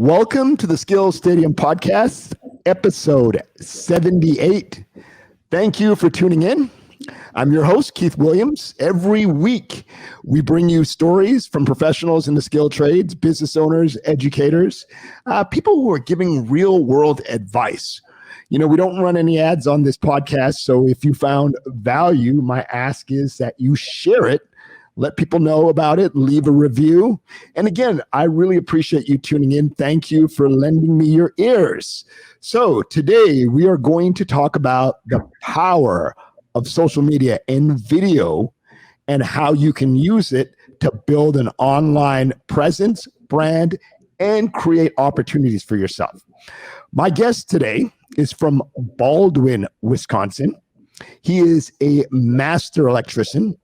Welcome to the Skills Stadium Podcast, episode 78. Thank you for tuning in. I'm your host, Keith Williams. Every week, we bring you stories from professionals in the skilled trades, business owners, educators, people who are giving real-world advice. You know, we don't run any ads on this podcast, so if you found value, my ask is that you share it. Let people know about it, leave a review. And again, I really appreciate you tuning in. Thank you for lending me your ears. So today we are going to talk about the power of social media and video and how you can use it to build an online presence, brand, and create opportunities for yourself. My guest today is from Baldwin, Wisconsin. He is a master electrician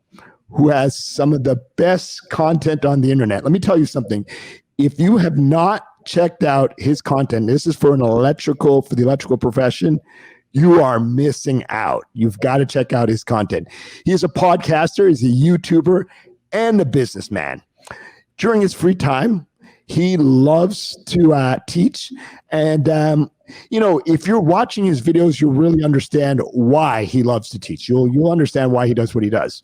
who has some of the best content on the internet. Let me tell you something. If you have not checked out his content, this is for the electrical profession, you are missing out. You've got to check out his content. He is a podcaster, he's a YouTuber, and a businessman. During his free time, he loves to teach. And, if you're watching his videos, you'll really understand why he loves to teach. You'll understand why he does what he does.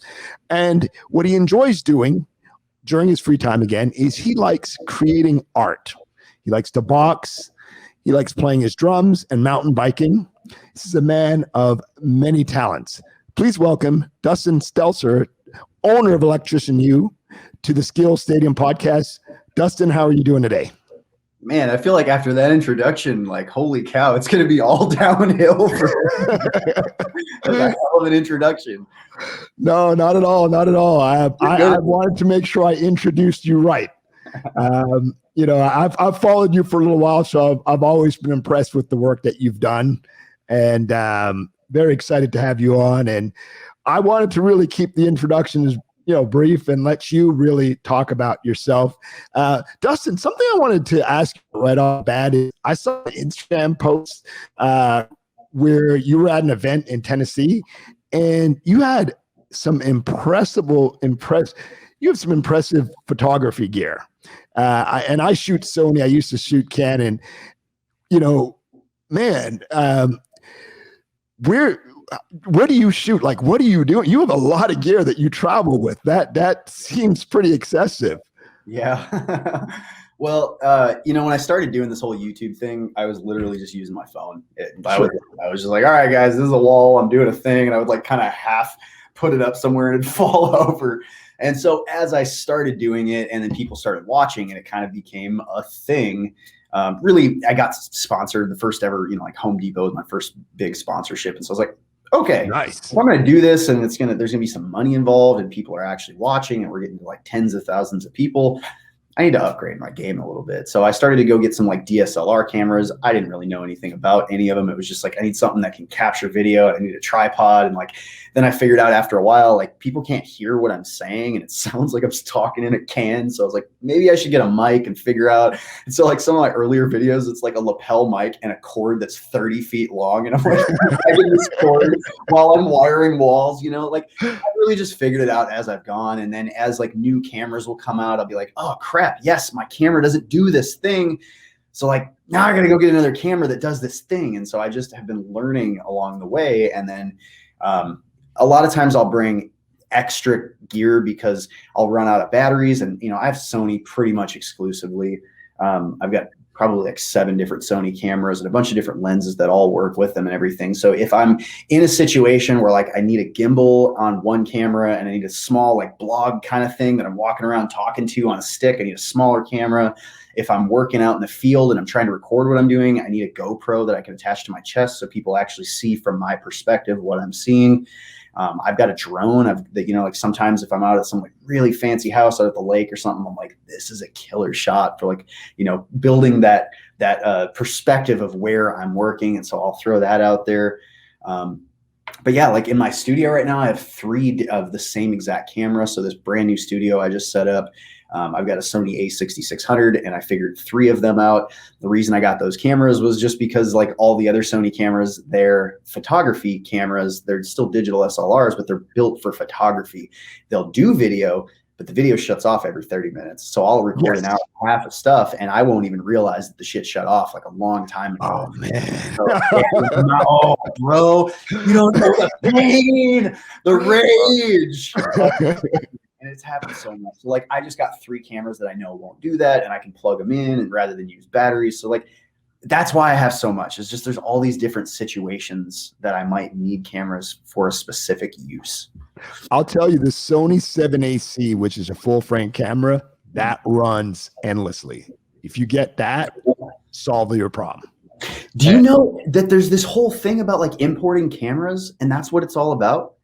And what he enjoys doing during his free time, again, is he likes creating art. He likes to box. He likes playing his drums and mountain biking. This is a man of many talents. Please welcome Dustin Stelzer, owner of Electrician U, to the Skills Stadium Podcast. Dustin, how are you doing today? Man, I feel like after that introduction, like, holy cow, it's going to be all downhill. That's a hell of an introduction. No, not at all. Not at all. I wanted to make sure I introduced you right. I've followed you for a little while, so I've always been impressed with the work that you've done, and very excited to have you on. And I wanted to really keep the introductions brief and let you really talk about yourself. Dustin, something I wanted to ask you right off the bat is I saw an Instagram post where you were at an event in Tennessee and you had some impressive photography gear. I shoot Sony. I used to shoot Canon. Where do you shoot? Like, what are you doing? You have a lot of gear that you travel with. That seems pretty excessive. Yeah. Well, when I started doing this whole YouTube thing, I was literally just using my phone. I was just like, all right, guys, this is a wall. I'm doing a thing. And I would like kind of half put it up somewhere and it'd fall over. And so as I started doing it and then people started watching and it kind of became a thing. Really, I got sponsored the first ever, like Home Depot was my first big sponsorship. And so I was like, okay, nice. If I'm going to do this and there's going to be some money involved and people are actually watching and we're getting to like tens of thousands of people, I need to upgrade my game a little bit. So I started to go get some like DSLR cameras. I didn't really know anything about any of them. It was just like, I need something that can capture video. I need a tripod. And like, then I figured out after a while, like people can't hear what I'm saying and it sounds like I'm talking in a can. So I was like, maybe I should get a mic and figure out. And so like some of my earlier videos, it's like a lapel mic and a cord that's 30 feet long. And I'm like, dragging this cord while I'm wiring walls, like I really just figured it out as I've gone. And then as like new cameras will come out, I'll be like, oh crap, yes, my camera doesn't do this thing. So like, now I got to go get another camera that does this thing. And so I just have been learning along the way. And then a lot of times I'll bring extra gear because I'll run out of batteries. And, I have Sony pretty much exclusively. I've got probably like 7 different Sony cameras and a bunch of different lenses that all work with them and everything. So if I'm in a situation where like I need a gimbal on one camera and I need a small like blog kind of thing that I'm walking around talking to on a stick, I need a smaller camera. If I'm working out in the field and I'm trying to record what I'm doing, I need a GoPro that I can attach to my chest so people actually see from my perspective what I'm seeing. I've got a drone. Like sometimes if I'm out at some like really fancy house out at the lake or something, I'm like, this is a killer shot for like, building that perspective of where I'm working. And so I'll throw that out there. But yeah, like in my studio right now, I have 3 of the same exact camera. So this brand new studio I just set up, I've got a Sony a6600 and I figured 3 of them out. The reason I got those cameras was just because like all the other Sony cameras, they're photography cameras. They're still digital SLRs, but they're built for photography. They'll do video, but the video shuts off every 30 minutes. So I'll record an hour and a half of stuff and I won't even realize that the shit shut off like a long time ago. Oh man. So, oh, bro, you don't know the pain, the rage. And it's happened so much. So like I just got 3 cameras that I know won't do that, and I can plug them in and rather than use batteries. So like that's why I have so much. It's just there's all these different situations that I might need cameras for a specific use. I'll tell you, the Sony 7AC, which is a full frame camera, that runs endlessly. If you get that, solve your problem. Do you know that there's this whole thing about like importing cameras, and that's what it's all about?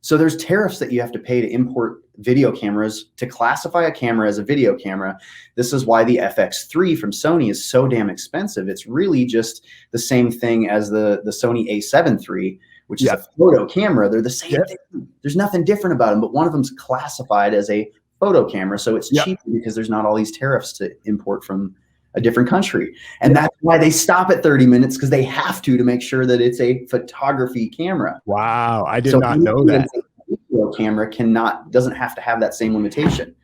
So there's tariffs that you have to pay to import video cameras to classify a camera as a video camera. This is why the FX3 from Sony is so damn expensive. It's really just the same thing as the Sony A7 III, which is a photo camera. They're the same thing. There's nothing different about them, but one of them's classified as a photo camera. So it's cheaper because there's not all these tariffs to import from a different country. And that's why they stop at 30 minutes, because they have to make sure that it's a photography camera. Wow. I did not know that. A video camera doesn't have to have that same limitation.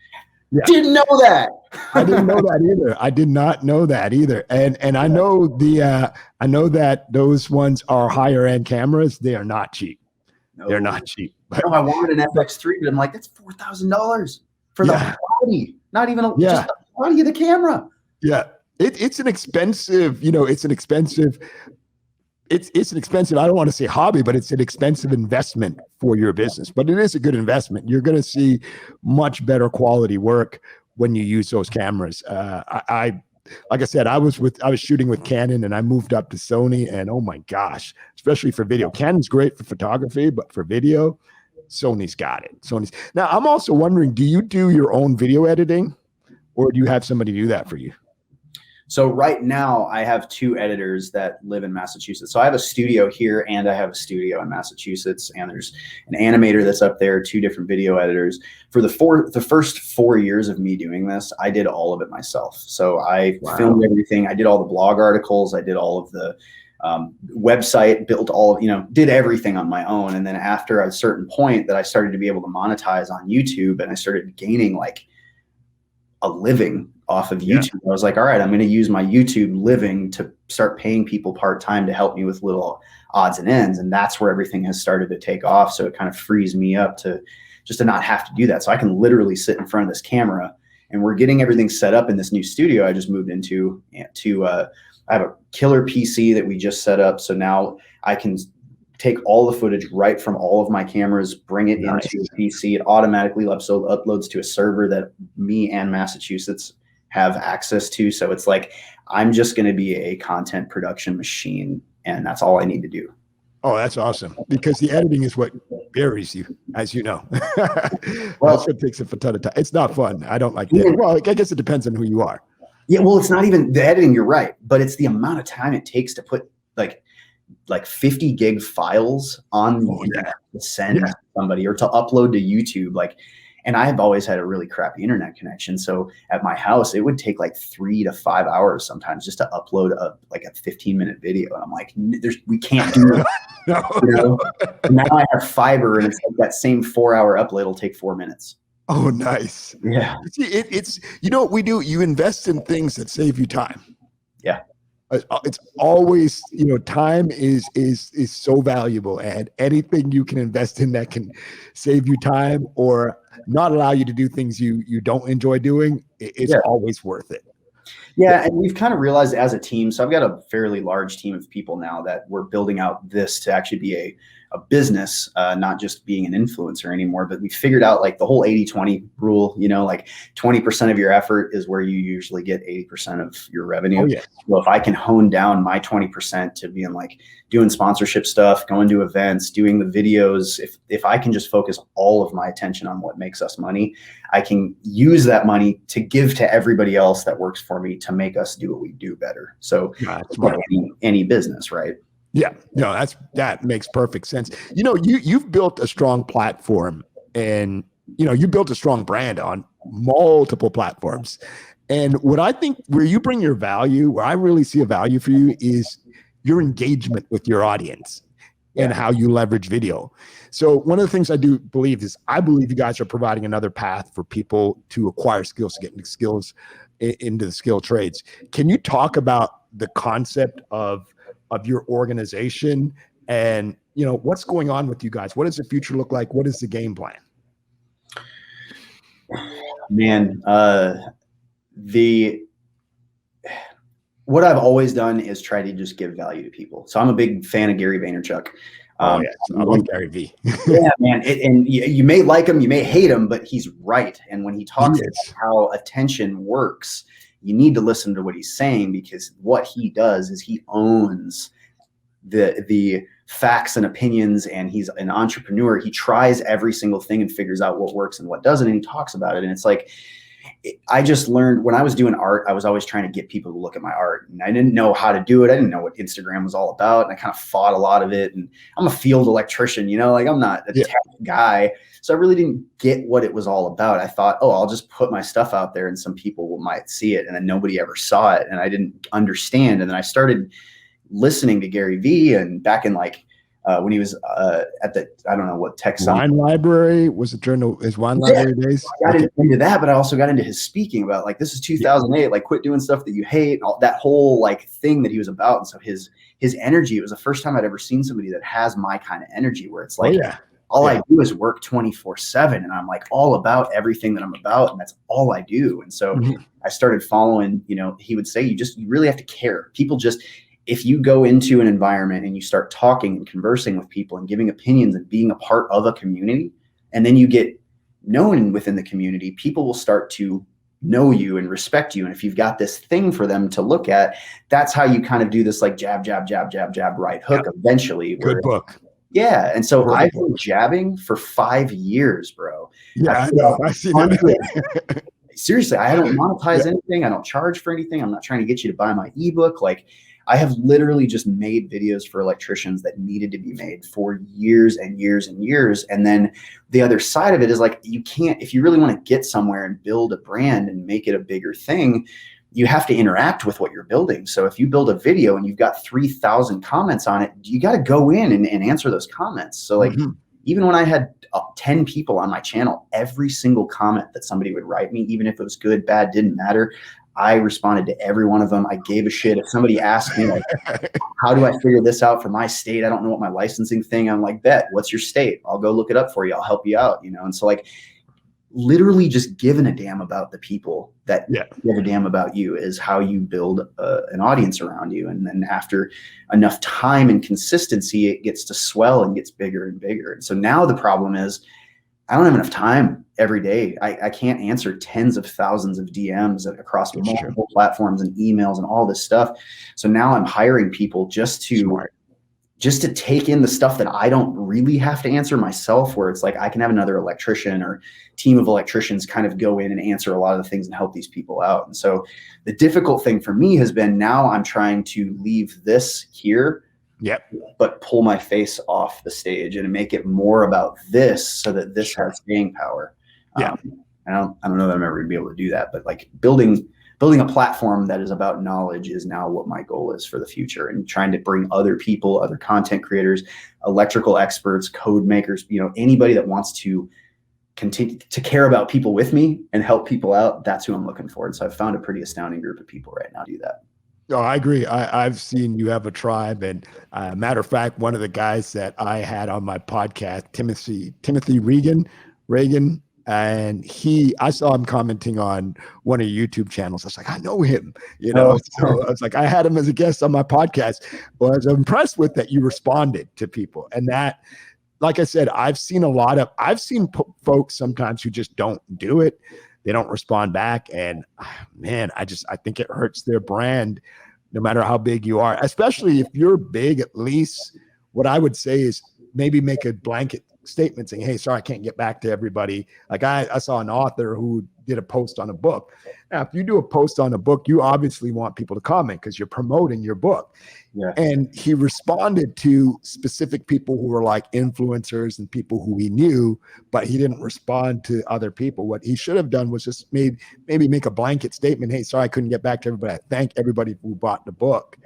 Yeah. Didn't know that. I didn't know that either. I did not know that either. And I know I know that those ones are higher end cameras. They are not cheap. No. They're not cheap. No, I wanted an FX3, but I'm like, that's $4,000 for the body, not even just the body of the camera. Yeah. It's an expensive, it's an expensive, I don't want to say hobby, but it's an expensive investment for your business, but it is a good investment. You're going to see much better quality work when you use those cameras. Like I said, I was shooting with Canon and I moved up to Sony, and oh my gosh, especially for video. Canon's great for photography, but for video, Sony's got it. Now I'm also wondering, do you do your own video editing, or do you have somebody do that for you? So right now I have 2 editors that live in Massachusetts. So I have a studio here and I have a studio in Massachusetts, and there's an animator that's up there, 2 different video editors. For the first 4 years of me doing this, I did all of it myself. So I filmed everything. I did all the blog articles. I did all of the website, built did everything on my own. And then after a certain point that I started to be able to monetize on YouTube and I started gaining like a living off of YouTube. I was like, all right, I'm going to use my YouTube living to start paying people part-time to help me with little odds and ends. And that's where everything has started to take off. So it kind of frees me up to not have to do that. So I can literally sit in front of this camera, and we're getting everything set up in this new studio I just moved into. I have a killer PC that we just set up. So now I can take all the footage right from all of my cameras, bring it into the PC. It automatically uploads to a server that me and Massachusetts have access to. So it's like, I'm just going to be a content production machine, and that's all I need to do. Oh, that's awesome. Because the editing is what buries you, as you know. Well, that's what takes a ton of time. It's not fun. I don't like that. Well, I guess it depends on who you are. Yeah, well, it's not even the editing, you're right, but it's the amount of time it takes to put like 50 gig files on to send to somebody or to upload to YouTube. And I've always had a really crappy internet connection. So at my house, it would take like 3 to 5 hours sometimes just to upload a 15-minute video. And I'm like, we can't do it. No. Now I have fiber, and it's like that same 4-hour upload will take 4 minutes. Oh, nice. Yeah. See, it's what we do. You invest in things that save you time. Yeah. It's always, time is so valuable, and anything you can invest in that can save you time or not allow you to do things you don't enjoy doing, it's always worth it. Yeah, and we've kind of realized as a team, so I've got a fairly large team of people now that we're building out this to actually be a business, not just being an influencer anymore, but we figured out like the whole 80-20 rule, 20% of your effort is where you usually get 80% of your revenue. Oh, yeah. Well, if I can hone down my 20% to being like doing sponsorship stuff, going to events, doing the videos, if I can just focus all of my attention on what makes us money, I can use that money to give to everybody else that works for me to make us do what we do better. So like any business, right? Yeah, no, that makes perfect sense. You've built a strong platform, and you built a strong brand on multiple platforms. And what I think where you bring your value, where I really see a value for you, is your engagement with your audience. and how you leverage video. So one of the things I do believe is I believe you guys are providing another path for people to acquire skills, to get into skills, into the skill trades. Can you talk about the concept of your organization and, you know, what's going on with you guys? What does the future look like? What is the game plan? Man, what I've always done is try to just give value to people. So I'm a big fan of Gary Vaynerchuk. I love Gary V. Yeah, man. And you may like him, you may hate him, but he's right. And when he talks about how attention works, you need to listen to what he's saying, because what he does is he owns the facts and opinions, and he's an entrepreneur. He tries every single thing and figures out what works and what doesn't, and he talks about it. And it's like, I just learned when I was doing art, I was always trying to get people to look at my art, and I didn't know how to do it. I didn't know what Instagram was all about, and I kind of fought a lot of it. And I'm a field electrician, you know, like I'm not a tech guy. So I really didn't get what it was all about. I thought, oh, I'll just put my stuff out there and some people might see it. And then nobody ever saw it, and I didn't understand. And then I started listening to Gary V, and back in like, when he was at the, I don't know what tech Wine Library was it during his Wine Library days. I got into that, but I also got into his speaking about like, this is 2008, like quit doing stuff that you hate, all that whole like thing that he was about. And so his energy, it was the first time I'd ever seen somebody that has my kind of energy, where it's like, all I do is work 24/7, and I'm like all about everything that I'm about, and that's all I do. And so I started following, you know, he would say, you really have to care. People just, if you go into an environment and you start talking and conversing with people and giving opinions and being a part of a community, and then you get known within the community, people will start to know you and respect you. And if you've got this thing for them to look at, that's how you kind of do this like jab, jab, jab, jab, jab, right hook eventually. Good book. Yeah. And so I've been jabbing for 5 years, bro. Yeah, I know. I see that. Seriously, I don't monetize anything. I don't charge for anything. I'm not trying to get you to buy my ebook. Like, I have literally just made videos for electricians that needed to be made for years and years and years. And then the other side of it is like, you can't, if you really want to get somewhere and build a brand and make it a bigger thing, you have to interact with what you're building. So if you build a video and you've got 3,000 comments on it, you got to go in and answer those comments. So like, even when I had 10 people on my channel, every single comment that somebody would write me, even if it was good, bad, didn't matter, I responded to every one of them. I gave a shit. If somebody asked me, like, how do I figure this out for my state? I don't know what my licensing thing. I'm like, bet, what's your state? I'll go look it up for you. I'll help you out, you know? And so like, literally just giving a damn about the people that give a damn about you is how you build an audience around you. And then after enough time and consistency, it gets to swell and gets bigger and bigger. And so now the problem is I don't have enough time every day. I can't answer tens of thousands of DMs across multiple platforms and emails and all this stuff. So now I'm hiring people just to take in the stuff that I don't really have to answer myself, where it's like I can have another electrician or team of electricians kind of go in and answer a lot of the things and help these people out. And so the difficult thing for me has been, now I'm trying to leave this here, but pull my face off the stage and make it more about this so that this has staying power. I don't know that I'm ever gonna be able to do that, but like building a platform that is about knowledge is now what my goal is for the future, and trying to bring other people, other content creators, electrical experts, code makers, you know, anybody that wants to continue to care about people with me and help people out. That's who I'm looking for. And so I've found a pretty astounding group of people right now to do that. Oh, I agree. I've seen you have a tribe, and matter of fact, one of the guys that I had on my podcast, Timothy Regan, and I saw him commenting on one of your YouTube channels. I was like, I know him, you know. So I was like, I had him as a guest on my podcast. Well, I was impressed with that you responded to people, and that, like I said, I've seen folks sometimes who just don't do it. They don't respond back, and man, I think it hurts their brand, no matter how big you are. Especially if you're big, at least what I would say is maybe make a blanket statement saying, hey, sorry, I can't get back to everybody. Like I saw an author who did a post on a book. Now, if you do a post on a book, you obviously want people to comment because you're promoting your book. Yeah. And he responded to specific people who were like influencers and people who he knew, but he didn't respond to other people. What he should have done was just maybe make a blanket statement. Hey, sorry, I couldn't get back to everybody. I thank everybody who bought the book,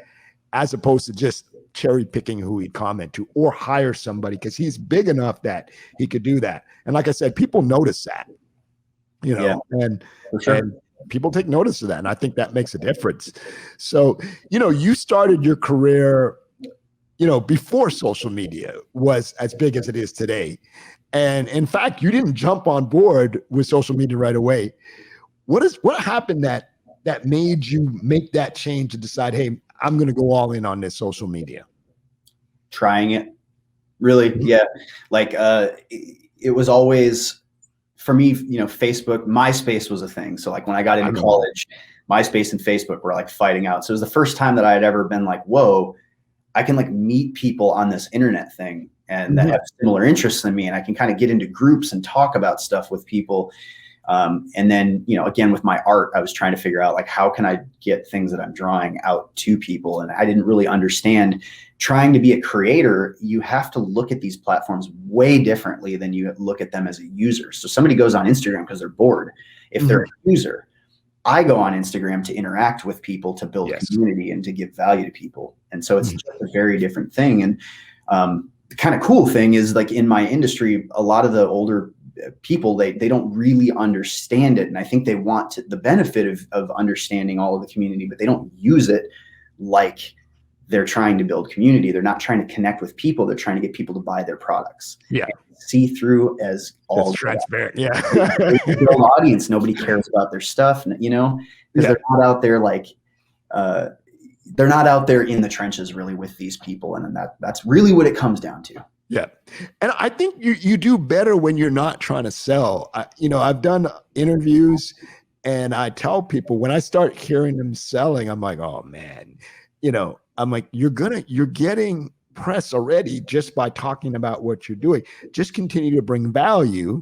as opposed to just cherry picking who he'd comment to or hire somebody because he's big enough that he could do that. And like I said, people notice that, and for sure. and people take notice of that. And I think that makes a difference. So, you started your career, before social media was as big as it is today. And in fact, you didn't jump on board with social media right away. What happened that made you make that change to decide, hey, I'm going to go all in on this social media? Trying it, really. Yeah. Like, it was always, for me, Facebook, MySpace was a thing. So like when I got into college, MySpace and Facebook were like fighting out. So it was the first time that I had ever been like, whoa, I can like meet people on this internet thing and that have similar interests than me. And I can kind of get into groups and talk about stuff with people. And then, again, with my art, I was trying to figure out like, how can I get things that I'm drawing out to people? And I didn't really understand. Trying to be a creator, you have to look at these platforms way differently than you look at them as a user. So somebody goes on Instagram because they're bored. If they're a user, I go on Instagram to interact with people, to build community and to give value to people. And so it's just a very different thing. And the kind of cool thing is, like, in my industry, a lot of the older people, they don't really understand it. And I think they want the benefit of understanding all of the community, but they don't use it like they're trying to build community. They're not trying to connect with people. They're trying to get people to buy their products. Yeah. See through as all transparent. Yeah. Their own audience. Nobody cares about their stuff, because they're not out there like, they're not out there in the trenches really with these people. And that's really what it comes down to. Yeah. And I think you do better when you're not trying to sell. I've done interviews and I tell people when I start hearing them selling, I'm like, oh man, I'm like, you're getting press already just by talking about what you're doing. Just continue to bring value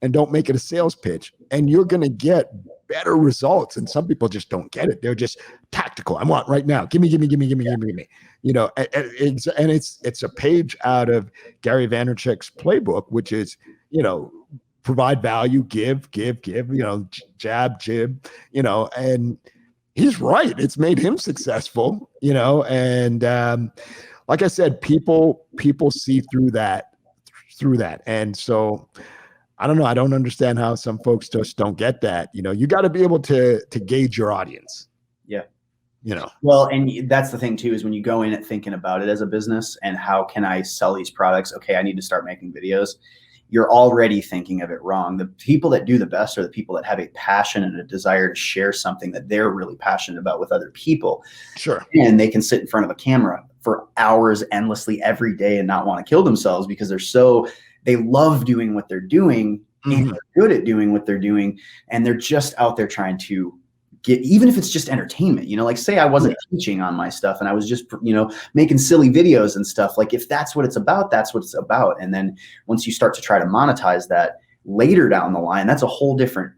and don't make it a sales pitch. And you're going to get better results. And some people just don't get it. They're just tactical. I want right now. Give me. And it's a page out of Gary Vaynerchuk's playbook, which is, provide value, give, jab, jib, and he's right. It's made him successful, and like I said, people see through that. And so I don't know. I don't understand how some folks just don't get that. You got to be able to gauge your audience. Yeah. Well, and that's the thing too, is when you go in it thinking about it as a business and how can I sell these products? Okay, I need to start making videos. You're already thinking of it wrong. The people that do the best are the people that have a passion and a desire to share something that they're really passionate about with other people. Sure. And they can sit in front of a camera for hours endlessly every day and not want to kill themselves because they love doing what they're doing and they're good at doing what they're doing. And they're just out there trying to get, even if it's just entertainment, like say I wasn't teaching on my stuff and I was just, making silly videos and stuff. Like if that's what it's about, that's what it's about. And then once you start to try to monetize that later down the line, that's a whole different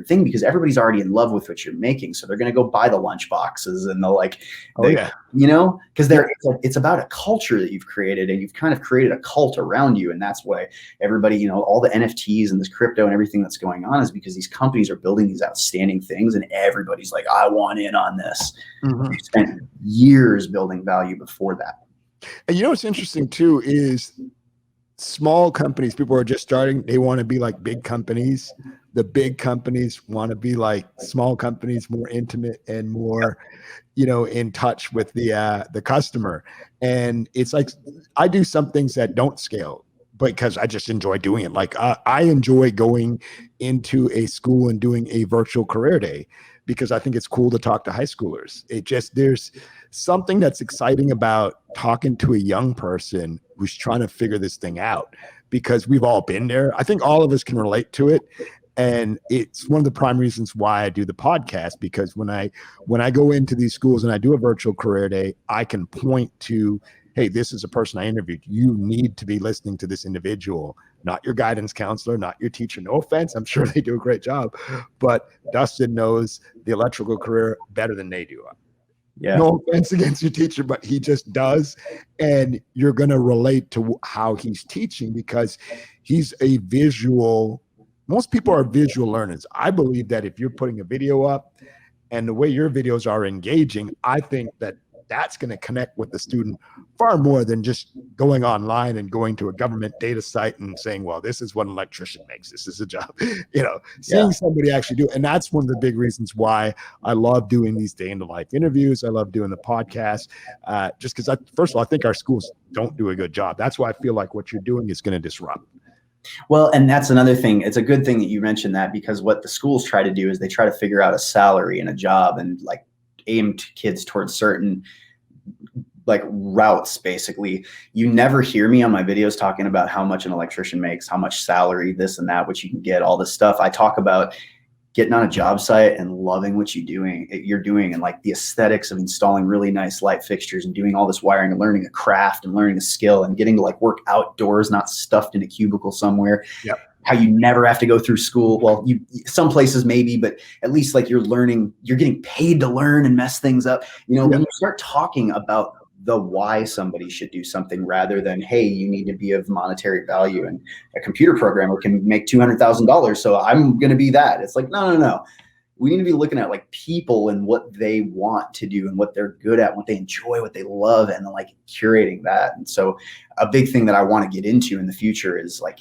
thing because everybody's already in love with what you're making. So they're going to go buy the lunch boxes and because it's about a culture that you've created and you've kind of created a cult around you. And that's why everybody, all the NFTs and this crypto and everything that's going on is because these companies are building these outstanding things and everybody's like, I want in on this. You spent years building value before that. And what's interesting too is small companies, people are just starting, they want to be like big companies. The big companies want to be like small companies, more intimate and more, in touch with the customer. And it's like, I do some things that don't scale because I just enjoy doing it. Like I enjoy going into a school and doing a virtual career day because I think it's cool to talk to high schoolers. There's something that's exciting about talking to a young person who's trying to figure this thing out because we've all been there. I think all of us can relate to it. And it's one of the prime reasons why I do the podcast, because when I go into these schools and I do a virtual career day, I can point to, hey, this is a person I interviewed. You need to be listening to this individual, not your guidance counselor, not your teacher. No offense. I'm sure they do a great job, but Dustin knows the electrical career better than they do. Yeah. No offense against your teacher, but he just does. And you're going to relate to how he's teaching because he's a visual. Most people are visual learners. I believe that if you're putting a video up and the way your videos are engaging, I think that that's going to connect with the student far more than just going online and going to a government data site and saying, well, this is what an electrician makes. This is a job, seeing somebody actually do it. And that's one of the big reasons why I love doing these day in the life interviews. I love doing the podcast, just because first of all, I think our schools don't do a good job. That's why I feel like what you're doing is going to disrupt. Well, and that's another thing. It's a good thing that you mentioned that, because what the schools try to do is they try to figure out a salary and a job and like aim kids towards certain like routes. Basically, you never hear me on my videos talking about how much an electrician makes, how much salary, this and that, what you can get, all this stuff. I talk about getting on a job site and loving what you're doing, and like the aesthetics of installing really nice light fixtures and doing all this wiring and learning a craft and learning a skill and getting to like work outdoors, not stuffed in a cubicle somewhere. Yep. How you never have to go through school. Well, some places maybe, but at least like you're getting paid to learn and mess things up. When you start talking about the why somebody should do something, rather than, hey, you need to be of monetary value and a computer programmer can make $200,000, so I'm going to be that. It's like, no. We need to be looking at like people and what they want to do and what they're good at, what they enjoy, what they love, and then like curating that. And so a big thing that I want to get into in the future is like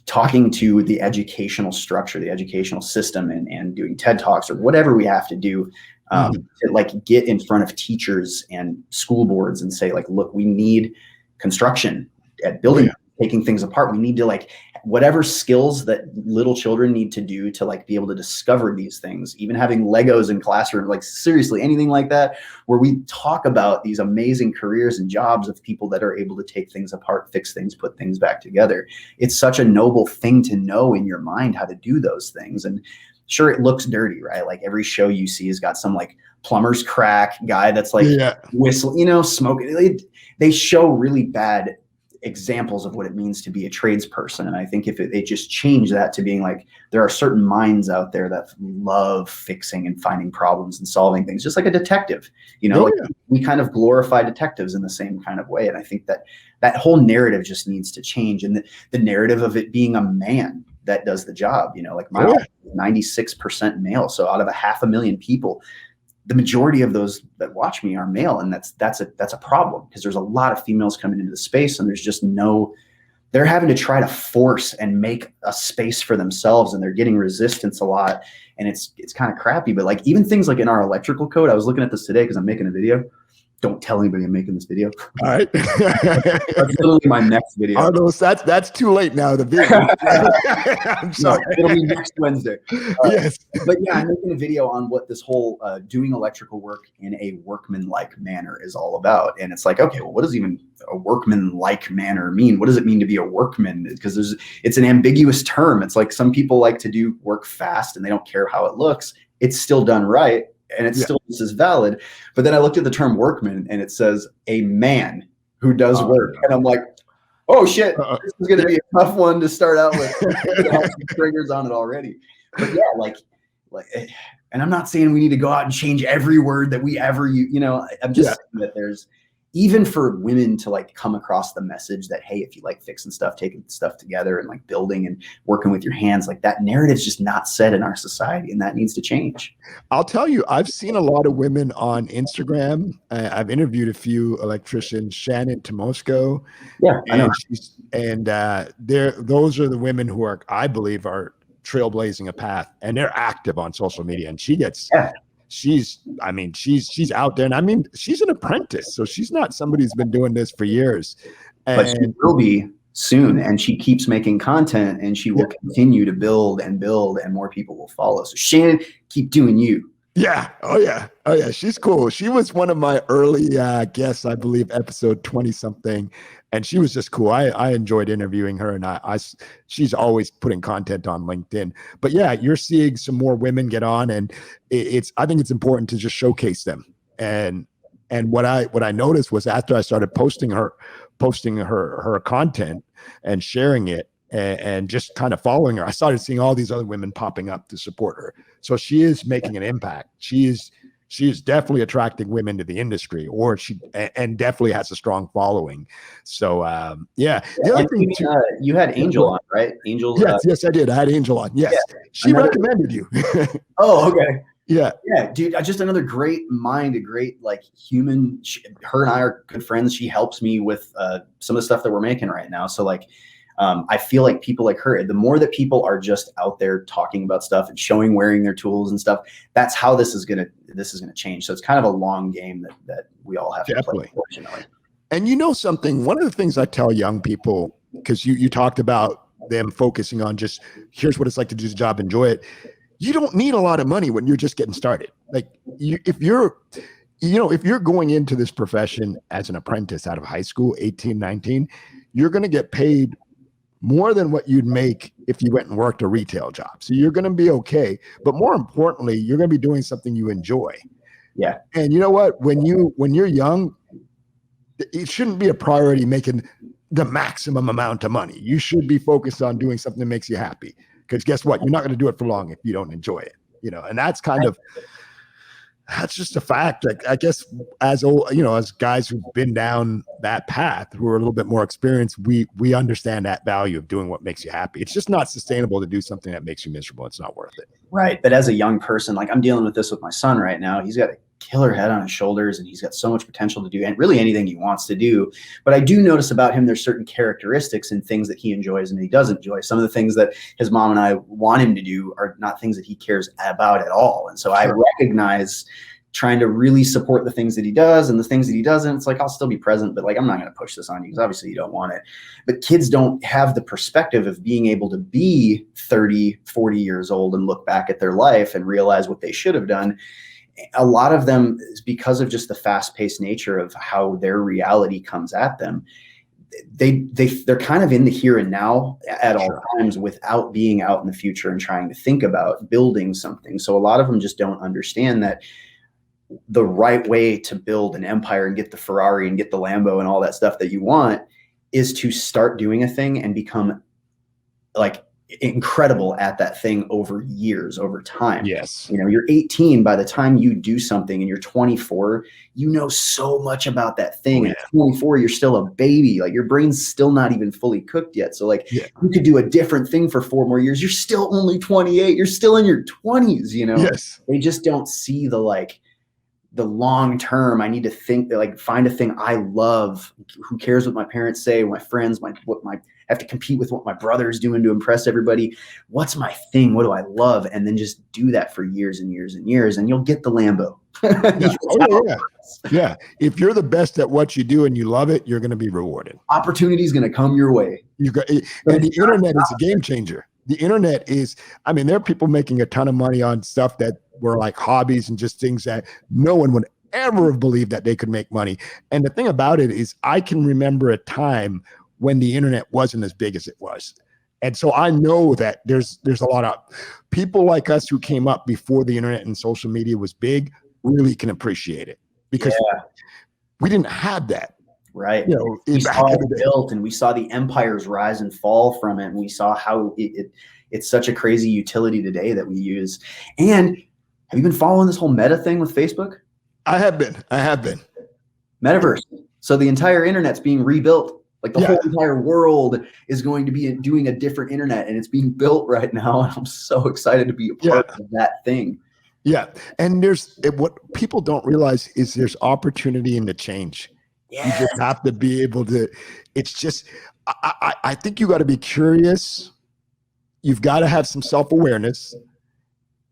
talking to the educational structure, the educational system, and doing TED Talks or whatever we have to do to like get in front of teachers and school boards and say like, look, we need construction at building, taking things apart. We need to like whatever skills that little children need to do to like be able to discover these things, even having Legos in classroom, like seriously, anything like that, where we talk about these amazing careers and jobs of people that are able to take things apart, fix things, put things back together. It's such a noble thing to know in your mind how to do those things. And sure, it looks dirty, right? Like every show you see has got some like plumber's crack guy that's like whistle, smoking. They show really bad examples of what it means to be a tradesperson. And I think if they just change that to being like, there are certain minds out there that love fixing and finding problems and solving things, just like a detective, we kind of glorify detectives in the same kind of way. And I think that whole narrative just needs to change. And the narrative of it being a man that does the job, like my office is 96% male. So out of 500,000 people, the majority of those that watch me are male, and that's a problem, because there's a lot of females coming into the space, and there's just they're having to try to force and make a space for themselves, and they're getting resistance a lot, and it's kind of crappy. But like even things like in our electrical code, I was looking at this today because I'm making a video. Don't tell anybody I'm making this video. All right. That's literally my next video. Arnold, that's too late now. The video. I'm sorry. No, it'll be next Wednesday. Yes. But yeah, I'm making a video on what this whole doing electrical work in a workman-like manner is all about. And it's like, okay, well, what does even a workman-like manner mean? What does it mean to be a workman? Because it's an ambiguous term. It's like some people like to do work fast and they don't care how it looks. It's still done right. And it's still just as valid. But then I looked at the term workman and it says a man who does work. And I'm like, oh shit, this is going to be a tough one to start out with. I have some triggers on it already. But yeah, like, and I'm not saying we need to go out and change every word that we ever use. I'm just saying that there's, even for women to like come across the message that, hey, if you like fixing stuff, taking stuff together and like building and working with your hands, like that narrative's just not said in our society, and that needs to change. I'll tell you, I've seen a lot of women on Instagram. I've interviewed a few electricians, Shannon Tomosko. Yeah, I know. Those are the women who I believe are trailblazing a path, and they're active on social media, and she gets she's out there, and I mean, she's an apprentice, so she's not somebody who's been doing this for years. But she will be soon, and she keeps making content, and she will continue to build, and more people will follow. So Shannon, keep doing you. Yeah. Oh yeah. She's cool. She was one of my early guests, I believe, episode 20 something. And she was just cool. I enjoyed interviewing her, and she's always putting content on LinkedIn. But yeah, you're seeing some more women get on, and I think it's important to just showcase them. And what I noticed was after I started posting her content and sharing it, and just kind of following her, I started seeing all these other women popping up to support her. So she is making an impact. She is definitely attracting women to the industry, and definitely has a strong following. So The other thing you had Angel on, right? Angel. Yes, I did. I had Angel on. Yes, she recommended you. Oh, okay. Yeah. Yeah, dude, just another great mind, a great like human. Her and I are good friends. She helps me with some of the stuff that we're making right now. So like, I feel like people like her, the more that people are just out there talking about stuff and showing, wearing their tools and stuff, that's how this is gonna change. So it's kind of a long game that we all have to play, unfortunately. And you know something, one of the things I tell young people, because you talked about them focusing on just here's what it's like to do the job, enjoy it. You don't need a lot of money when you're just getting started. Like if you're going into this profession as an apprentice out of high school, 18, 19, you're going to get paid more than what you'd make if you went and worked a retail job. So you're going to be okay. But more importantly, you're going to be doing something you enjoy. Yeah. And you know what? When you're young, it shouldn't be a priority making the maximum amount of money. You should be focused on doing something that makes you happy. Because guess what? You're not going to do it for long if you don't enjoy it. And that's just a fact. Like, I guess as guys who've been down that path, who are a little bit more experienced, we understand that value of doing what makes you happy. It's just not sustainable to do something that makes you miserable. It's not worth it. Right. But as a young person, like I'm dealing with this with my son right now. He's got a killer head on his shoulders and he's got so much potential to do and really anything he wants to do. But I do notice about him, there's certain characteristics and things that he enjoys and he doesn't enjoy. Some of the things that his mom and I want him to do are not things that he cares about at all. And so I recognize trying to really support the things that he does and the things that he doesn't. It's like, I'll still be present, but like, I'm not going to push this on you because obviously you don't want it. But kids don't have the perspective of being able to be 30, 40 years old and look back at their life and realize what they should have done. A lot of them is because of just the fast-paced nature of how their reality comes at them. They're kind of in the here and now at all times without being out in the future and trying to think about building something. So a lot of them just don't understand that the right way to build an empire and get the Ferrari and get the Lambo and all that stuff that you want is to start doing a thing and become like incredible at that thing over years, over time. Yes. You're 18 by the time you do something and you're 24, you know so much about that thing. At 24, you're still a baby. Like your brain's still not even fully cooked yet. So like you could do a different thing for 4 more years. You're still only 28. You're still in your 20s, Yes. They just don't see the long term. I need to think that like find a thing I love. Who cares what my parents say, my friends, I have to compete with what my brother's doing to impress everybody. What's my thing? What do I love? And then just do that for years and years and years, and you'll get the Lambo. Yeah. If you're the best at what you do and you love it, you're going to be rewarded. Opportunity is going to come your way. And the internet is a game changer. The internet is, there are people making a ton of money on stuff that were like hobbies and just things that no one would ever have believed that they could make money. And the thing about it is I can remember a time when the internet wasn't as big as it was. And so I know that there's a lot of people like us who came up before the internet and social media was big really can appreciate it because we didn't have that. Right. We saw it built and we saw the empires rise and fall from it. And we saw how it's such a crazy utility today that we use. And have you been following this whole meta thing with Facebook? I have been. Metaverse. So the entire internet's being rebuilt. Like the whole entire world is going to be doing a different internet and it's being built right now. And I'm so excited to be a part of that thing. Yeah. And what people don't realize is there's opportunity in the change. Yes. You just have to be able to, it's just, I think you got to be curious. You've got to have some self-awareness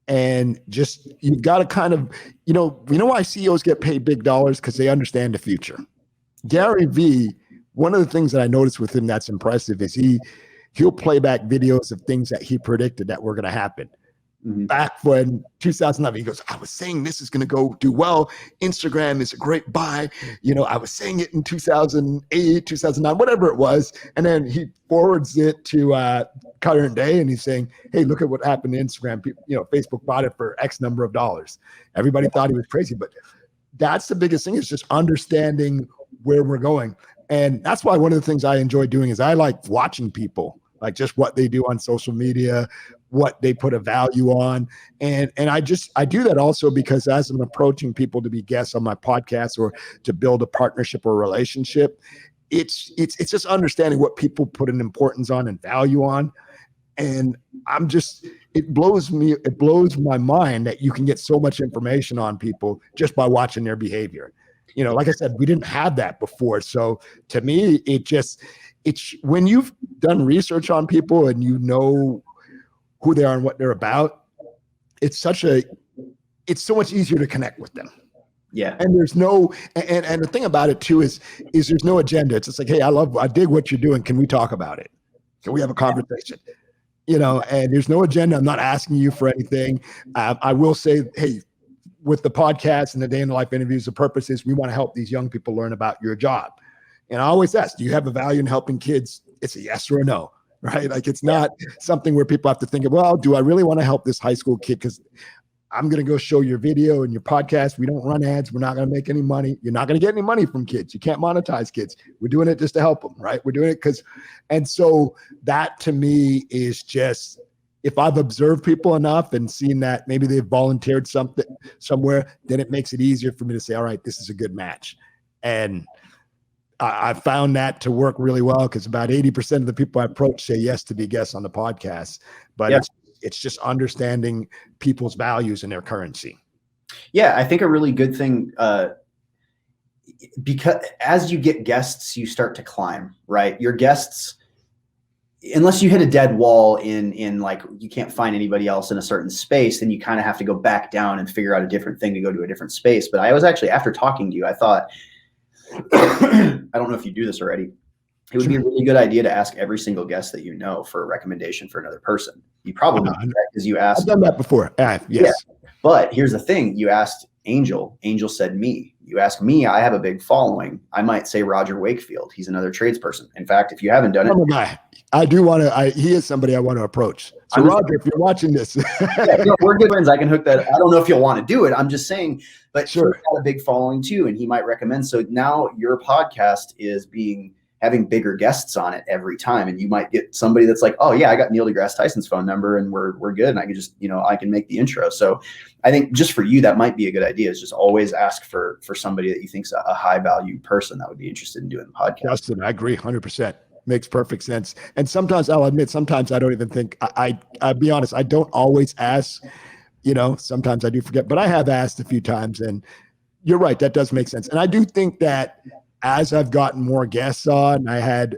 and just, you've got to kind of, why CEOs get paid big dollars? Because they understand the future. Gary Vee, one of the things that I noticed with him that's impressive is he'll play back videos of things that he predicted that were going to happen. Back when 2011, he goes, I was saying this is going to go do well. Instagram is a great buy. I was saying it in 2008, 2009, whatever it was. And then he forwards it to current day and he's saying, hey, look at what happened to Instagram. Facebook bought it for X number of dollars. Everybody thought he was crazy, but that's the biggest thing is just understanding where we're going. And that's why one of the things I enjoy doing is I like watching people, like just what they do on social media, what they put a value on. And I do that also because as I'm approaching people to be guests on my podcast or to build a partnership or relationship, it's just understanding what people put an importance on and value on. And I'm just, it blows my mind that you can get so much information on people just by watching their behavior. Like I said, we didn't have that before. So to me, it's when you've done research on people and you know who they are and what they're about, it's so much easier to connect with them. Yeah. And there's no, and the thing about it too is there's no agenda. It's just like, hey, I dig what you're doing. Can we talk about it? Can we have a conversation? And there's no agenda. I'm not asking you for anything. I will say, hey, with the podcast and the day in the life interviews, the purpose is we want to help these young people learn about your job. And I always ask, do you have a value in helping kids? It's a yes or a no, right? Like it's not something where people have to think of, well, do I really want to help this high school kid? Because I'm going to go show your video and your podcast. We don't run ads. We're not going to make any money. You're not going to get any money from kids. You can't monetize kids. We're doing it just to help them, right? We're doing it and so that to me is just, if I've observed people enough and seen that maybe they've volunteered somewhere, then it makes it easier for me to say, all right, this is a good match. And I found that to work really well because about 80% of the people I approach say yes to be guests on the podcast. But it's just understanding people's values and their currency. Yeah, I think a really good thing, because as you get guests, you start to climb, right? Your guests, unless you hit a dead wall in like you can't find anybody else in a certain space, then you kind of have to go back down and figure out a different thing to go to a different space. But I was actually, after talking to you, I thought, I don't know if you do this already. It would be a really good idea to ask every single guest that you know for a recommendation for another person. You probably do that because you asked. I've done that before. Yes. Yeah. But here's the thing. You asked Angel. Angel said me. You ask me, I have a big following. I might say Roger Wakefield. He's another tradesperson. In fact, if you haven't done it. I do want to, he is somebody I want to approach. So Roger, if you're watching this. We're good friends. I can hook that. I don't know if you'll want to do it. I'm just saying, but sure. He's got a big following too, and he might recommend. So now your podcast is having bigger guests on it every time. And you might get somebody that's like, oh yeah, I got Neil deGrasse Tyson's phone number and we're good. And I can just, I can make the intro. So I think just for you, that might be a good idea, is just always ask for somebody that you think's a high value person that would be interested in doing the podcast. Dustin, I agree 100%. Makes perfect sense. And sometimes I'll admit, sometimes I don't even think I'll be honest. I don't always ask, sometimes I do forget, but I have asked a few times, and you're right. That does make sense. And I do think that as I've gotten more guests on, I had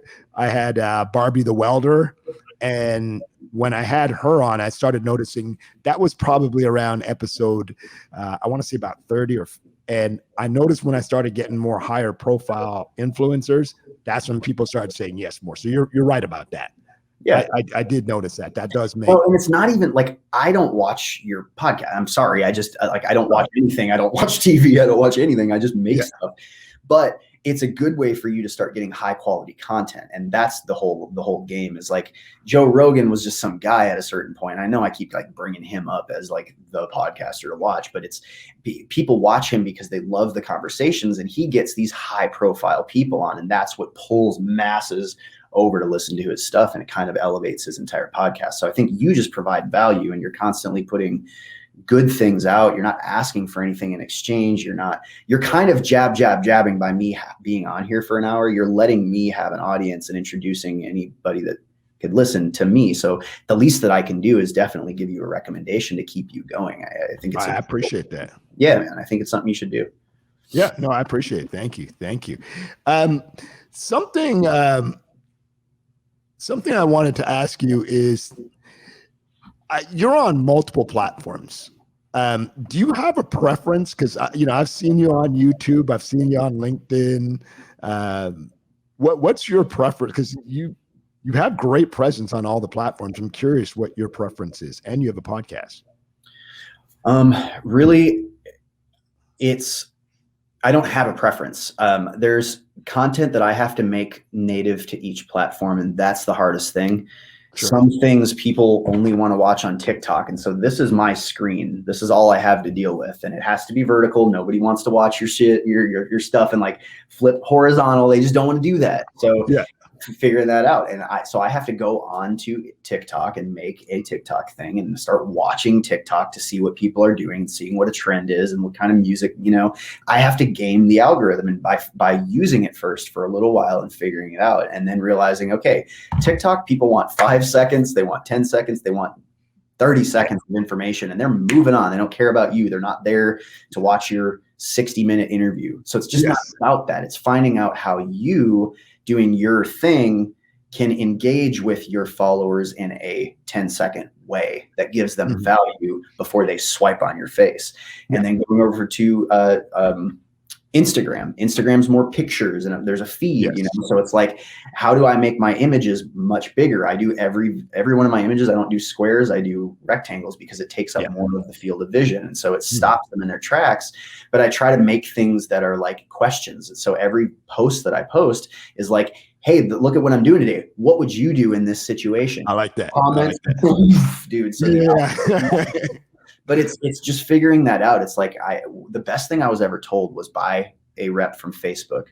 Barbie the welder, and when I had her on, I started noticing that was probably around episode, I want to say about 30 and I noticed when I started getting more higher profile influencers, that's when people started saying yes more. So you're right about that. Yeah, I did notice that. That does make. Well, and it's not even like I don't watch your podcast. I'm sorry. I just I don't watch anything. I don't watch TV. I don't watch anything. I just make stuff. But it's a good way for you to start getting high quality content. And that's the whole game, is like Joe Rogan was just some guy at a certain point. I know I keep like bringing him up as like the podcaster to watch, but it's people watch him because they love the conversations, and he gets these high profile people on, and that's what pulls masses over to listen to his stuff, and it kind of elevates his entire podcast. So I think you just provide value, and you're constantly putting good things out. You're not asking for anything in exchange. You're kind of jabbing by me being on here for an hour. You're letting me have an audience and introducing anybody that could listen to me. So the least that I can do is definitely give you a recommendation to keep you going. I think I appreciate that. Yeah, man. I think it's something you should do. Yeah, no, I appreciate it. Thank you. Something I wanted to ask you is, you're on multiple platforms. Do you have a preference? Because I've seen you on YouTube, I've seen you on LinkedIn. What's your preference? Because you have great presence on all the platforms. I'm curious what your preference is, and you have a podcast. Really, I don't have a preference. There's content that I have to make native to each platform, and that's the hardest thing. Sure. Some things people only want to watch on TikTok. And so this is my screen. This is all I have to deal with. And it has to be vertical. Nobody wants to watch your shit, your stuff and like flip horizontal. They just don't want to do that. So figuring that out. And so I have to go on to TikTok and make a TikTok thing and start watching TikTok to see what people are doing, seeing what a trend is and what kind of music, I have to game the algorithm, and by using it first for a little while and figuring it out, and then realizing, okay, TikTok, people want 5 seconds, they want 10 seconds, they want 30 seconds of information and they're moving on. They don't care about you. They're not there to watch your 60-minute interview. So it's just not about that. It's finding out how you doing your thing can engage with your followers in a 10-second way that gives them value before they swipe on your face. And then going over to Instagram's more pictures and there's a feed, so it's like, how do I make my images much bigger? I do every one of my images, I don't do squares, I do rectangles because it takes up more of the field of vision. And so it stops them in their tracks. But I try to make things that are like questions. So every post that I post is like, hey, look at what I'm doing today. What would you do in this situation? I like that. Comments, dude. So but it's just figuring that out. It's like the best thing I was ever told was by a rep from Facebook.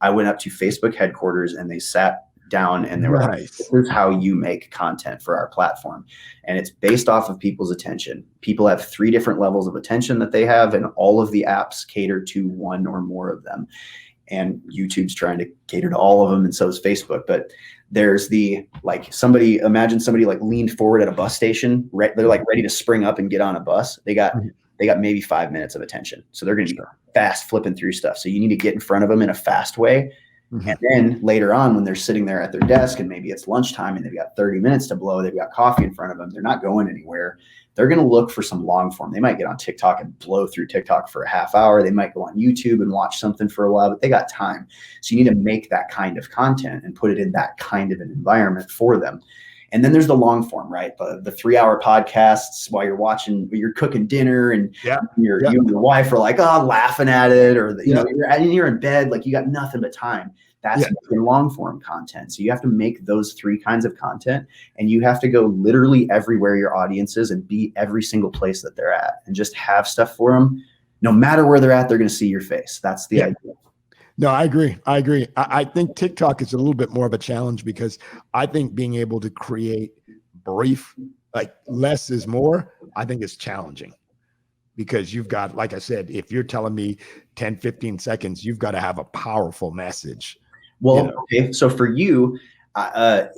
I went up to Facebook headquarters and they sat down and they were like, this is how you make content for our platform. And it's based off of people's attention. People have 3 different levels of attention that they have, and all of the apps cater to one or more of them. And YouTube's trying to cater to all of them, and so is Facebook. But there's imagine somebody like leaned forward at a bus station. They're like ready to spring up and get on a bus. They got maybe 5 minutes of attention. So they're going to be fast flipping through stuff. So you need to get in front of them in a fast way. And then later on, when they're sitting there at their desk and maybe it's lunchtime and they've got 30 minutes to blow, they've got coffee in front of them, they're not going anywhere. They're going to look for some long form. They might get on TikTok and blow through TikTok for a half hour. They might go on YouTube and watch something for a while, but they got time. So you need to make that kind of content and put it in that kind of an environment for them. And then there's the long form, right? The 3-hour podcasts while you're cooking dinner and you and your wife are like, laughing at it, or you're in bed, like you got nothing but time. That's long form content. So you have to make those 3 kinds of content, and you have to go literally everywhere your audience is and be every single place that they're at and just have stuff for them. No matter where they're at, they're going to see your face. That's the idea. No, I agree. I think TikTok is a little bit more of a challenge because I think being able to create brief, like less is more, I think is challenging. Because you've got, like I said, if you're telling me 10, 15 seconds, you've got to have a powerful message. Well, okay. So for you, I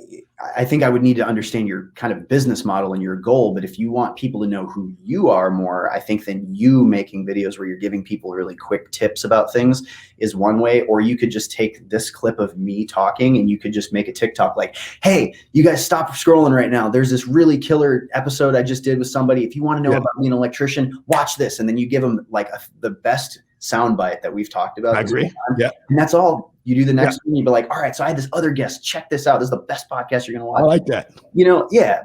think I would need to understand your kind of business model and your goal. But if you want people to know who you are more, I think then you making videos where you're giving people really quick tips about things is one way. Or you could just take this clip of me talking and you could just make a TikTok like, hey, you guys stop scrolling right now. There's this really killer episode I just did with somebody. If you want to know about me, an electrician, watch this. And then you give them like the best soundbite that we've talked about. I agree. Yeah. And that's all. You do the next one, you'd be like, all right, so I had this other guest. Check this out. This is the best podcast you're going to watch. I like that.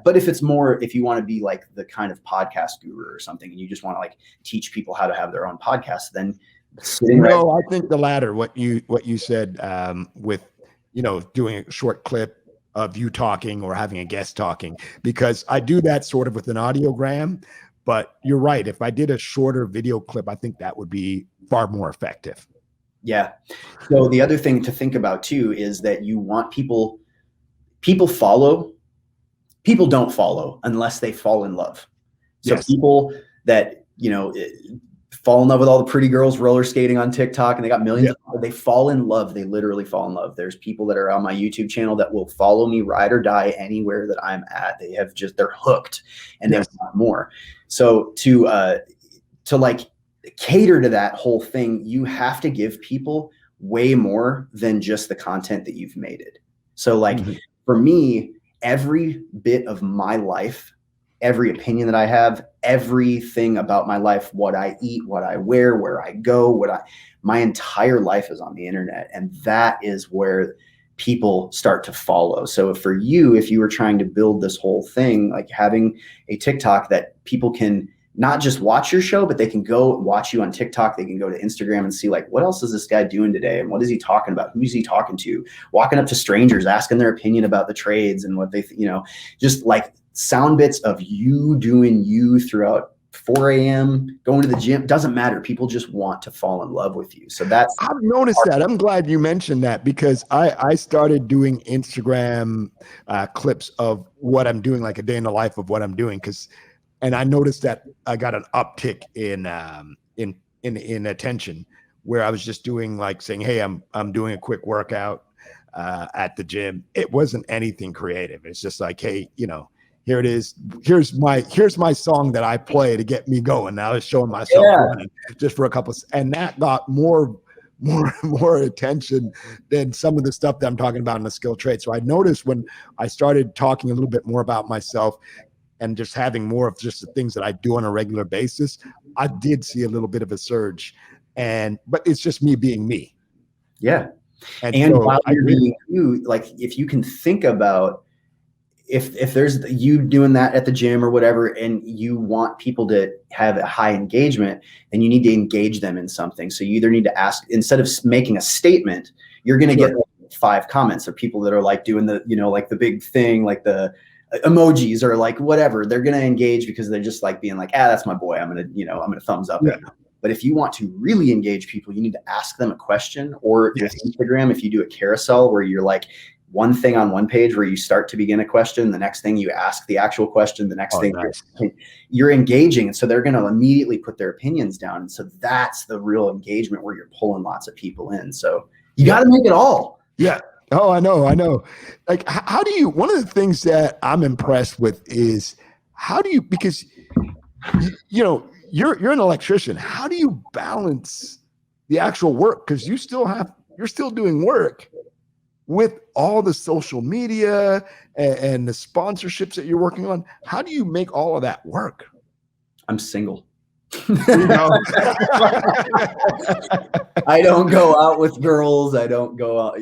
But if you want to be like the kind of podcast guru or something, and you just want to like teach people how to have their own podcast, then I think the latter, what you said with, doing a short clip of you talking or having a guest talking, because I do that sort of with an audiogram, but you're right. If I did a shorter video clip, I think that would be far more effective. Yeah. So the other thing to think about too is that you want people don't follow unless they fall in love. So people that, fall in love with all the pretty girls roller skating on TikTok and they got millions they fall in love. They literally fall in love. There's people that are on my YouTube channel that will follow me ride or die anywhere that I'm at. They're hooked and they want more. So to like cater to that whole thing, you have to give people way more than just the content that you've made it. So like for me, every bit of my life, every opinion that I have, everything about my life, what I eat, what I wear, where I go, my entire life is on the internet. And that is where people start to follow. So for you, if you were trying to build this whole thing, like having a TikTok that people can not just watch your show, but they can go watch you on TikTok. They can go to Instagram and see like, what else is this guy doing today? And what is he talking about? Who's he talking to? Walking up to strangers, asking their opinion about the trades and what they, just like sound bits of you doing you throughout 4 a.m., going to the gym. Doesn't matter. People just want to fall in love with you. So I've noticed that. I'm glad you mentioned that because I started doing Instagram clips of what I'm doing, like a day in the life of what I'm doing. And I noticed that I got an uptick in attention where I was just doing like saying, hey, I'm doing a quick workout at the gym. It wasn't anything creative. It's just like, hey, here it is. Here's my song that I play to get me going. Now I was showing myself running just for a couple, and that got more attention than some of the stuff that I'm talking about in the skill trade. So I noticed when I started talking a little bit more about myself and just having more of just the things that I do on a regular basis, I did see a little bit of a surge. But it's just me being me. Yeah. And so while you're being you, like if you can think about if there's you doing that at the gym or whatever, and you want people to have a high engagement, then you need to engage them in something. So you either need to ask, instead of making a statement, you're going to get 5 comments of people that are like doing the, like the big thing, like the emojis or like whatever. They're going to engage because they're just like being like, that's my boy. I'm going to thumbs up. Yeah. But if you want to really engage people, you need to ask them a question. Or with Instagram, if you do a carousel where you're like one thing on one page where you start to begin a question, the next thing you ask the actual question, the next thing you're engaging. And so they're going to immediately put their opinions down. And so that's the real engagement where you're pulling lots of people in. So you got to make it all. Yeah. Oh, I know. Like, how do you, one of the things that I'm impressed with is how do you, because, you're an electrician. How do you balance the actual work? Because you're still doing work with all the social media and the sponsorships that you're working on. How do you make all of that work? I'm single. I don't go out with girls. I don't go out,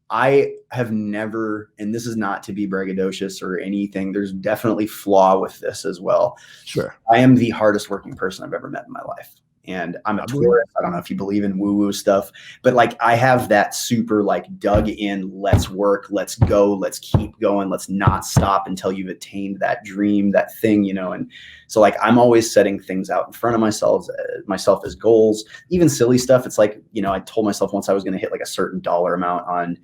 I have never, and this is not to be braggadocious or anything, there's definitely flaw with this as well. Sure. I am the hardest working person I've ever met in my life. And I'm a tourist. I don't know if you believe in woo-woo stuff, but like I have that super like dug in, let's work, let's go, let's keep going, let's not stop until you've attained that dream, that thing, and so like I'm always setting things out in front of myself as goals, even silly stuff. It's like, I told myself once I was going to hit like a certain dollar amount on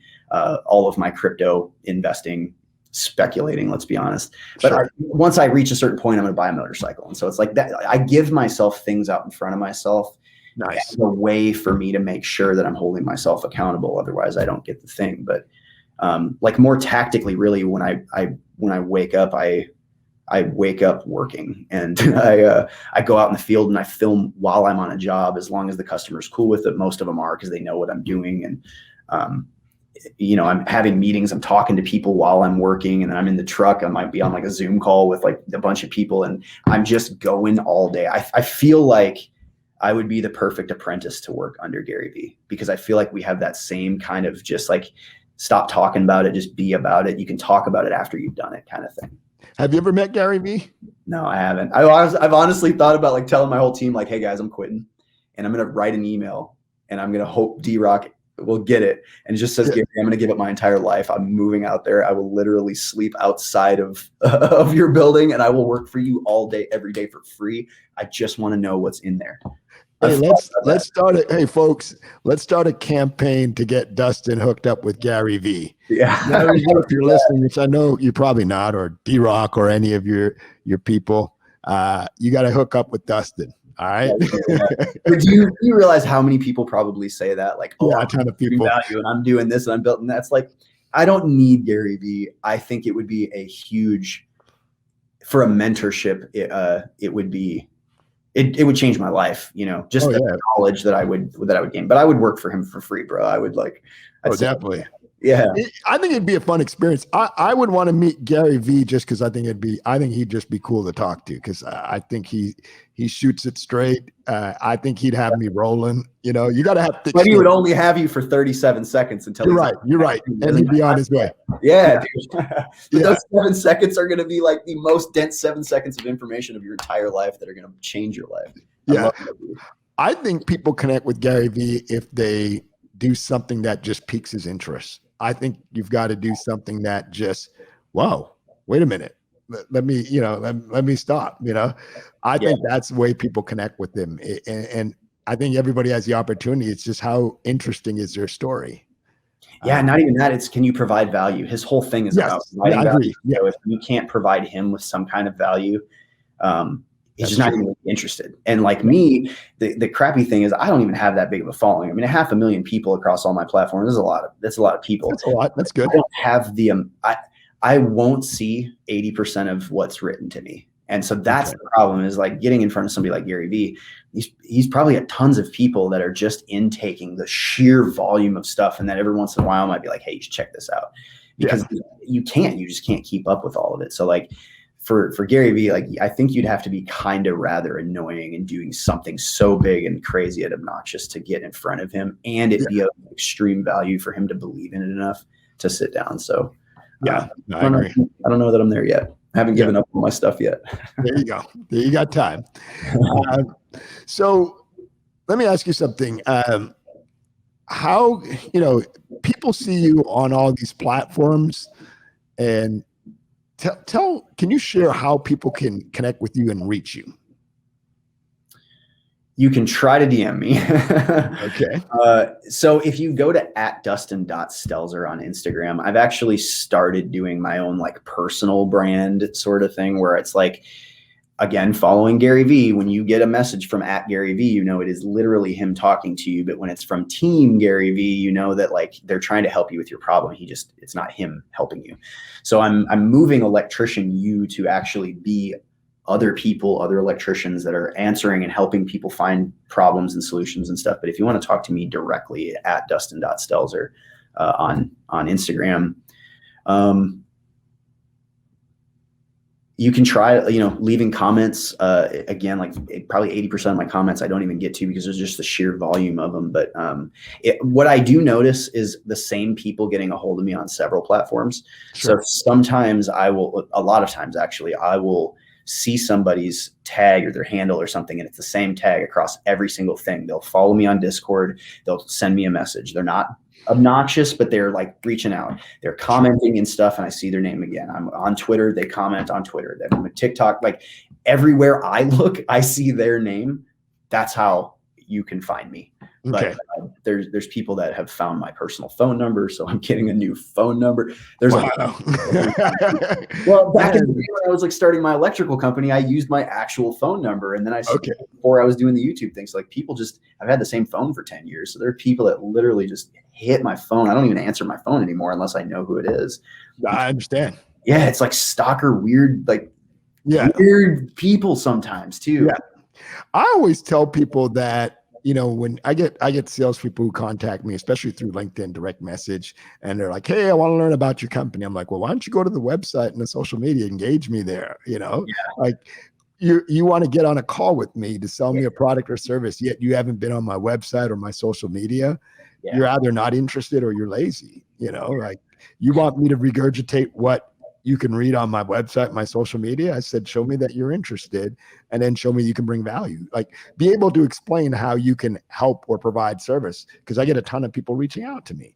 all of my crypto investing, speculating, let's be honest. But once I reach a certain point, I'm going to buy a motorcycle. And so it's like that. I give myself things out in front of myself. Nice. As a way for me to make sure that I'm holding myself accountable. Otherwise I don't get the thing. But like more tactically, really, when I wake up, I wake up working, and I go out in the field and I film while I'm on a job, as long as the customer's cool with it. Most of them are, because they know what I'm doing. And I'm having meetings, I'm talking to people while I'm working, and then I'm in the truck. I might be on like a Zoom call with like a bunch of people, and I'm just going all day. I feel like I would be the perfect apprentice to work under Gary Vee, because I feel like we have that same kind of just like, stop talking about it, just be about it. You can talk about it after you've done it kind of thing. Have you ever met Gary Vee? No, I haven't. I've honestly thought about like telling my whole team like, hey guys, I'm quitting, and I'm going to write an email, and I'm going to hope D-Rock will get it. And it just says, Gary, I'm going to give up my entire life. I'm moving out there. I will literally sleep outside of your building, and I will work for you all day, every day for free. I just want to know what's in there. Hey, let's start it. Hey folks, let's start a campaign to get Dustin hooked up with Gary Vee. Yeah. Gary Vee, if you're listening, which I know you're probably not, or D-Rock or any of your people, you got to hook up with Dustin. All right. Do you realize how many people probably say that? Like, a ton of people. Value, and I'm doing this and I'm building that's like, I don't need Gary Vee. I think it would be a huge, for a mentorship. It would be, it would change my life. Just the knowledge that I would gain. But I would work for him for free, bro. I would like. Definitely. Yeah. I think it'd be a fun experience. I would want to meet Gary Vee just because I think he'd just be cool to talk to, because I think he shoots it straight. I think he'd have me rolling. You got to have. But he would only have you for 37 seconds until. You're right. And he'd be on his way. Yeah. Those 7 seconds are going to be like the most dense 7 seconds of information of your entire life that are going to change your life. I think people connect with Gary Vee if they do something that just piques his interest. I think you've got to do something that just, wow, wait a minute. Let me stop. I think that's the way people connect with him. And I think everybody has the opportunity. It's just how interesting is their story. Yeah, not even that. It's, can you provide value? His whole thing is about providing value. So if you can't provide him with some kind of value, he's just not even interested. And like me, the crappy thing is I don't even have that big of a following. I mean, 500,000 people across all my platforms. That's a lot of people. That's a lot. That's good. I don't have I won't see 80% of what's written to me. And so that's the problem, is like getting in front of somebody like Gary Vee. He's probably got tons of people that are just intaking the sheer volume of stuff. And then every once in a while might be like, hey, you should check this out, because you just can't keep up with all of it. So like for Gary Vee, like I think you'd have to be kind of rather annoying and doing something so big and crazy and obnoxious to get in front of him, and it be of extreme value for him to believe in it enough to sit down. So I agree. I don't know that I'm there yet. I haven't given up on my stuff yet. There you go. There you got time. So let me ask you something. How, people see you on all these platforms, and can you share how people can connect with you and reach you? You can try to DM me. Okay. So if you go to @Dustin.Stelzer on Instagram, I've actually started doing my own like personal brand sort of thing, where it's like, again, following Gary Vee, when you get a message from @Gary Vee, it is literally him talking to you. But when it's from Team Gary Vee, that like they're trying to help you with your problem. It's not him helping you. So I'm moving Electrician U to actually be other people, other electricians that are answering and helping people find problems and solutions and stuff. But if you want to talk to me directly, @Dustin.Stelzer on Instagram, you can try, leaving comments. Again, like probably 80% of my comments I don't even get to, because there's just the sheer volume of them. But what I do notice is the same people getting a hold of me on several platforms. Sure. So sometimes a lot of times actually, I will see somebody's tag or their handle or something, and it's the same tag across every single thing. They'll follow me on Discord. They'll send me a message. They're not obnoxious, but they're like reaching out. They're commenting and stuff, and I see their name again. I'm on Twitter. They comment on Twitter. Then I'm on TikTok. Like everywhere I look, I see their name. That's how you can find me. Okay. But there's people that have found my personal phone number, so I'm getting a new phone number. There's well, back in the day when I was like starting my electrical company, I used my actual phone number, and then before I was doing the YouTube things, like I've had the same phone for 10 years. So there are people that literally just hit my phone. I don't even answer my phone anymore unless I know who it is. I understand. Yeah, it's like stalker, weird weird people sometimes too. Yeah, I always tell people that, when I get salespeople who contact me, especially through LinkedIn direct message, and they're like, hey, I want to learn about your company. I'm like, well, why don't you go to the website and the social media, engage me there? Like you want to get on a call with me to sell me a product or service, yet you haven't been on my website or my social media. You're either not interested or you're lazy. Like you want me to regurgitate what you can read on my website, my social media. I said, show me that you're interested, and then show me you can bring value. Like be able to explain how you can help or provide service, because I get a ton of people reaching out to me.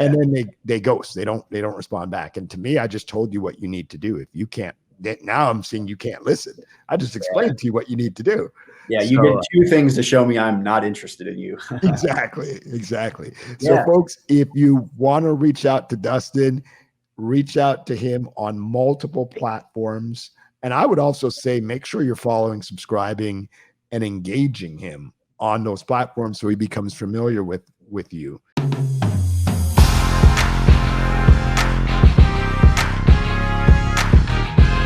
And then they ghost. They don't respond back. And to me, I just told you what you need to do. If you can't, now I'm seeing you can't listen. I just explained to you what you need to do. Yeah, you get two things to show me I'm not interested in you. Exactly. So folks, if you want to reach out to Dustin, reach out to him on multiple platforms. And I would also say, make sure you're following, subscribing, and engaging him on those platforms so he becomes familiar with you.